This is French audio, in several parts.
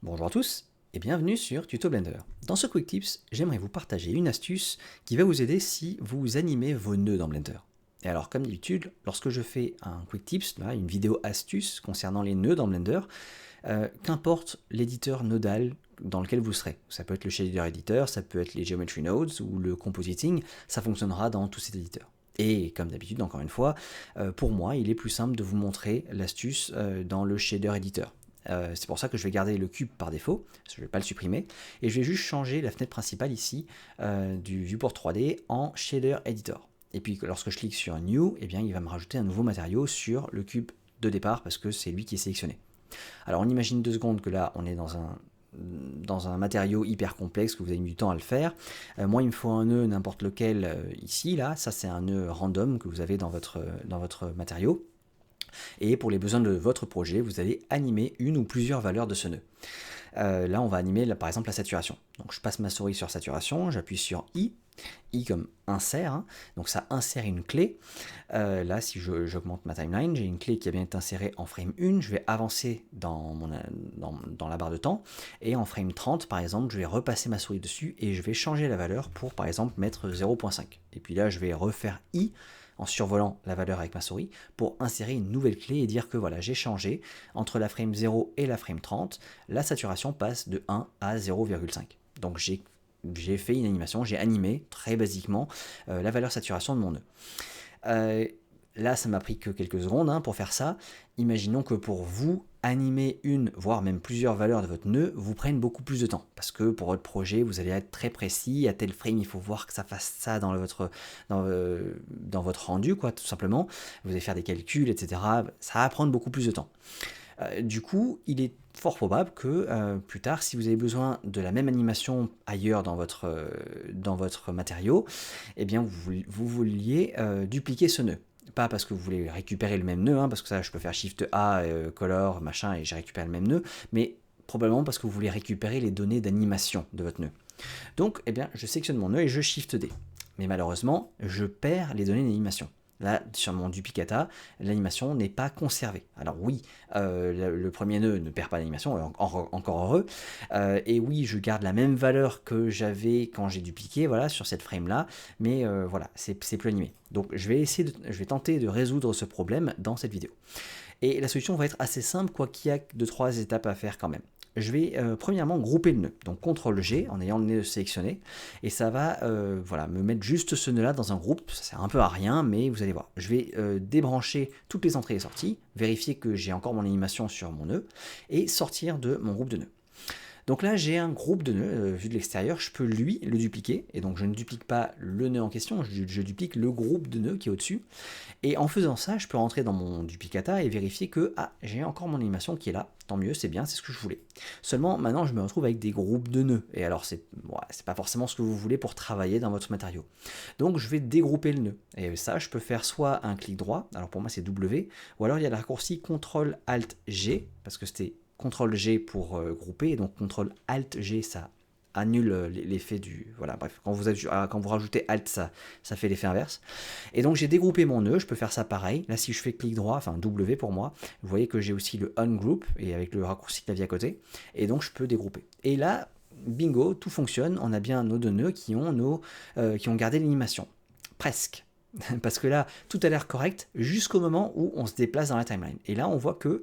Bonjour à tous et bienvenue sur Tuto Blender. Dans ce Quick Tips, j'aimerais vous partager une astuce qui va vous aider si vous animez vos nœuds dans Blender. Et alors comme d'habitude, lorsque je fais un Quick Tips, là, une vidéo astuce concernant les nœuds dans Blender, qu'importe l'éditeur nodal dans lequel vous serez. Ça peut être le shader editor, ça peut être les geometry nodes ou le compositing, ça fonctionnera dans tous ces éditeurs. Et comme d'habitude, encore une fois, pour moi, il est plus simple de vous montrer l'astuce dans le shader editor. C'est pour ça que je vais garder le cube par défaut, parce que je ne vais pas le supprimer, et je vais juste changer la fenêtre principale ici du viewport 3D en shader editor. Et puis lorsque je clique sur New, eh bien, il va me rajouter un nouveau matériau sur le cube de départ, parce que c'est lui qui est sélectionné. Alors on imagine 2 secondes que là on est dans un matériau hyper complexe, que vous avez mis du temps à le faire. Moi il me faut un nœud n'importe lequel ici, là, ça c'est un nœud random que vous avez dans votre matériau. Et pour les besoins de votre projet, vous allez animer une ou plusieurs valeurs de ce nœud. Là, on va animer par exemple la saturation. Donc je passe ma souris sur saturation, j'appuie sur I comme insert, hein, donc ça insère une clé. Là, si j'augmente ma timeline, j'ai une clé qui a bien été insérée en frame 1, je vais avancer dans la barre de temps, et en frame 30, par exemple, je vais repasser ma souris dessus, et je vais changer la valeur pour, par exemple, mettre 0.5. Et puis là, je vais refaire I, en survolant la valeur avec ma souris, pour insérer une nouvelle clé et dire que voilà, j'ai changé entre la frame 0 et la frame 30, la saturation passe de 1 à 0,5. Donc j'ai fait une animation, j'ai animé très basiquement la valeur saturation de mon nœud. Là, ça m'a pris que quelques secondes pour faire ça. Imaginons que pour vous, animer une, voire même plusieurs valeurs de votre nœud vous prennent beaucoup plus de temps. Parce que pour votre projet, vous allez être très précis. À tel frame, il faut voir que ça fasse ça dans votre rendu, quoi, tout simplement. Vous allez faire des calculs, etc. Ça va prendre beaucoup plus de temps. Du coup, il est fort probable que plus tard, si vous avez besoin de la même animation ailleurs dans votre matériau, eh bien vous vouliez dupliquer ce nœud. Pas parce que vous voulez récupérer le même nœud, parce que ça je peux faire Shift A, color, machin, et j'ai récupéré le même nœud, mais probablement parce que vous voulez récupérer les données d'animation de votre nœud. Donc, eh bien, je sélectionne mon nœud et je Shift D. Mais malheureusement, je perds les données d'animation. Là, sur mon duplicata, l'animation n'est pas conservée. Alors oui, le premier nœud ne perd pas d'animation, encore heureux. Et oui, je garde la même valeur que j'avais quand j'ai dupliqué, voilà, sur cette frame-là, mais voilà, c'est plus animé. Donc je vais tenter de résoudre ce problème dans cette vidéo. Et la solution va être assez simple, quoi qu'il y a 2-3 étapes à faire quand même. Je vais premièrement grouper le nœud, donc CTRL-G en ayant le nœud sélectionné, et ça va voilà, me mettre juste ce nœud là dans un groupe. Ça sert un peu à rien, mais vous allez voir. Je vais débrancher toutes les entrées et sorties, vérifier que j'ai encore mon animation sur mon nœud, et sortir de mon groupe de nœuds. Donc là, j'ai un groupe de nœuds, vu de l'extérieur, je peux lui le dupliquer, et donc je ne duplique pas le nœud en question, je duplique le groupe de nœuds qui est au-dessus, et en faisant ça, je peux rentrer dans mon duplicata et vérifier que j'ai encore mon animation qui est là, tant mieux, c'est bien, c'est ce que je voulais. Seulement, maintenant, je me retrouve avec des groupes de nœuds, et alors c'est pas forcément ce que vous voulez pour travailler dans votre matériau. Donc je vais dégrouper le nœud, et ça, je peux faire soit un clic droit, alors pour moi c'est W, ou alors il y a le raccourci CTRL-ALT-G, parce que c'était CTRL-G pour grouper, et donc CTRL-ALT-G, ça annule l'effet du... Voilà, bref, quand vous rajoutez Alt, ça fait l'effet inverse. Et donc j'ai dégroupé mon nœud, je peux faire ça pareil. Là, si je fais clic droit, enfin W pour moi, vous voyez que j'ai aussi le Ungroup, et avec le raccourci clavier à côté, et donc je peux dégrouper. Et là, bingo, tout fonctionne, on a bien nos deux nœuds qui ont gardé l'animation. Presque. Parce que là, tout a l'air correct jusqu'au moment où on se déplace dans la timeline. Et là, on voit que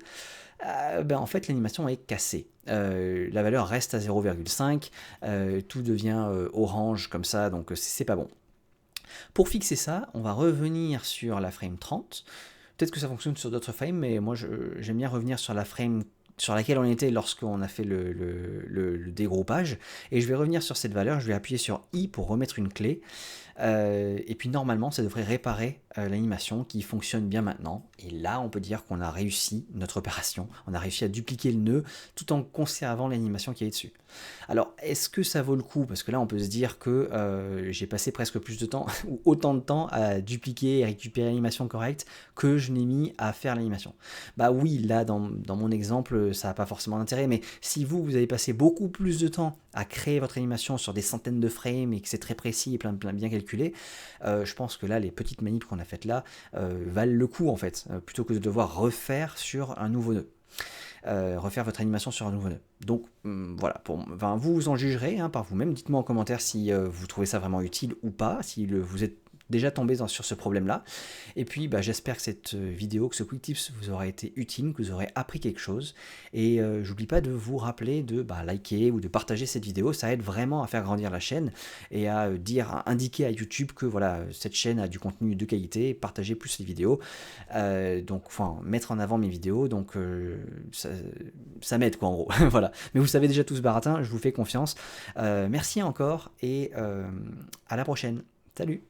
en fait l'animation est cassée. La valeur reste à 0,5, tout devient orange comme ça, donc c'est pas bon. Pour fixer ça, on va revenir sur la frame 30. Peut-être que ça fonctionne sur d'autres frames, mais moi j'aime bien revenir sur la frame sur laquelle on était lorsqu'on a fait le dégroupage, et je vais revenir sur cette valeur, je vais appuyer sur I pour remettre une clé, et puis normalement ça devrait réparer l'animation qui fonctionne bien maintenant, et là on peut dire qu'on a réussi notre opération, on a réussi à dupliquer le nœud tout en conservant l'animation qui est dessus. Alors est-ce que ça vaut le coup? Parce que là on peut se dire que j'ai passé presque plus de temps, ou autant de temps à dupliquer et récupérer l'animation correcte que je n'ai mis à faire l'animation. Bah oui, là dans mon exemple ça n'a pas forcément d'intérêt, mais si vous avez passé beaucoup plus de temps à créer votre animation sur des centaines de frames et que c'est très précis et bien calculé, je pense que là les petites manips qu'on a faites là valent le coup en fait, plutôt que de devoir refaire sur un nouveau nœud. refaire votre animation sur un nouveau nœud. Donc voilà, vous en jugerez hein, par vous-même. Dites-moi en commentaire si vous trouvez ça vraiment utile ou pas, si vous êtes déjà tombé sur ce problème-là. Et puis j'espère que cette vidéo, que ce quick tips vous aura été utile, que vous aurez appris quelque chose. Et j'oublie pas de vous rappeler de liker ou de partager cette vidéo. Ça aide vraiment à faire grandir la chaîne et à indiquer à YouTube que voilà, cette chaîne a du contenu de qualité, partager plus les vidéos. Donc mettre en avant mes vidéos, donc ça m'aide quoi en gros. Voilà. Mais vous savez déjà tout ce baratin, je vous fais confiance. Merci encore et à la prochaine. Salut!